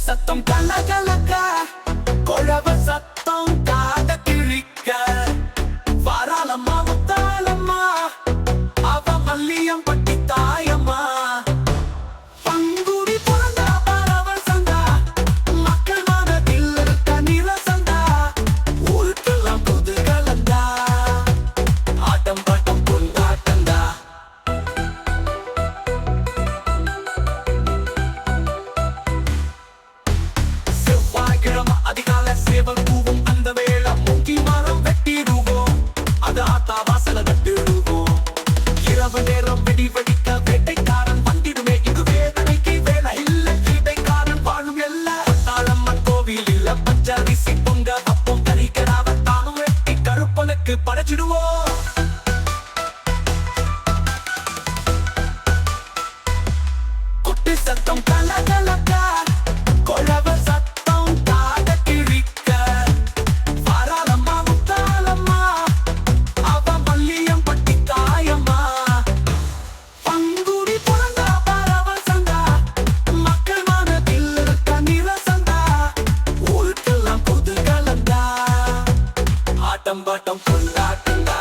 சத்தம் கலகலக்க கொழவ சத்தம் காத கிழிக்க வாராளம்மா முத்தாளம்மா அவ மல்லியம் பட்டி தாயம்மா பங்குடி பிறந்தா பரவல் சந்தா மக்கள் மனதில் இருக்க நிரசந்தா ஊருக்கெல்லாம் குதூகலந்தா ஆட்டம் பாட்டம் கொண்டாட்டந்தா அதிகால சேவல் பூவும் அந்த வேளை மூக்கி மரம் வெட்டிடுவோம் அது ஆத்தா வாசல தட்டிடுவோம் இரவு நேரம் வெடி வெடிக்க வேட்டைக்காரன் வந்திடுமே இது வேதனைக்கு வேலை இல்ல வேட்டைக்காரன் வாழும் எல்லா தாளம்மன் கோவில் இல்ல பச்சரிசி பொங்க அப்பம் கறிக்கடாவ தானும் வெட்டி கருப்பனுக்கு படைச்சிடுவோம் குட்டி சத்தம் கலகலக்கா கொழவ பாட்டம் கொண்டாட்டந்தா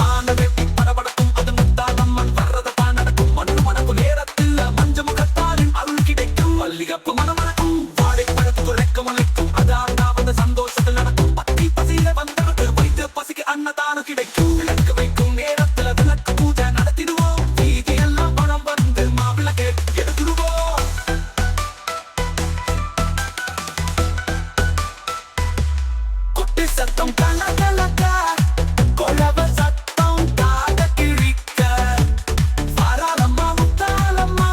ஆன வெட்டி படபடக்கும் அது முத்தாளம்மன் வர்றதா நடக்கும் மண்ணு மணக்கும் நேரத்தில் மஞ்ச முகத்தாரின் அருள் கிடைக்கும் மல்லிகப்பு மனமணக்கும் வாடை பழத்துக்கு ரெக்கமளிக்கும் அது ஆண்டாவது சந்தோஷத்தில் நடக்கும் பத்தி பசியில வந்தவருக்கு வைத்து பசிக்கு அன்னதானம் கிடைக்கும் விளக்கு வைக்கும் நேரத்தில் விளக்கு பூஜை நடத்திடுவோம் வீதி எல்லாம் பணம் வந்து மாவிள கேட்டு எடுத்துடுவோம் சத்தம் கலகலக்க கொழவ சத்தம் காத கிழிக்க வாராளம்மா முத்தாளம்மா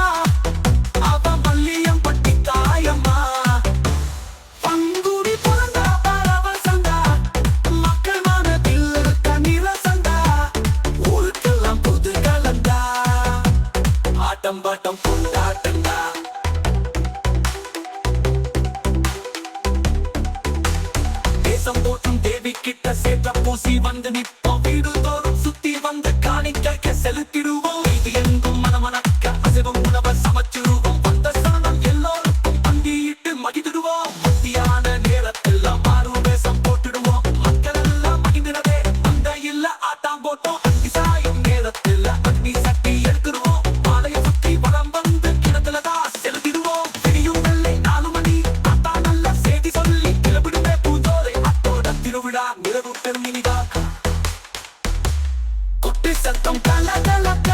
அவ மல்லியம் பட்டி தாயம்மா பங்குடி பிறந்தா பரவல் சந்தா மக்கள் மனதில் இருக்க நிரசந்தா ஊருக்கெல்லாம் குதூகலந்தா ஆட்டம் பாட்டம் கொண்டாட்டந்தா போற்றும் தேவி கிட்ட சேற்ற பூசி வந்து நிற்போம் வீடு தோறும் சுத்தி வந்து காணிக்க செலுத்திடுவோம் இது எங்கும் மனமணக்க அசைவம் உணவை சமைச்சிடுவோம் வந்த சனம் எல்லோருக்கும் பங்கிட்டு மகிழ்ந்துடுவோம் மத்தியான நேரத்தில் மாறு வேஷம் போட்டுடுவோம் மக்கள் எல்லாம் மகிழ்ந்திடவே அந்த இல்ல ஆட்டம் போட்டோம் அத்தி சாயும் நேரத்தில் அக்னி சட்டி எடுத்துடுவோம் மாலைய சுத்தி வளம் வந்து கிணத்துலதான் செலுத்திடுவோம் விடியும் வெள்ளை 4 மணி ஆத்தா நல்ல செய்தி சொல்லி கிளப்பிடுமே பூஜோரை திருவிழா நிறவு பெருமினிதா குட்டி சத்தம் கலகலக்க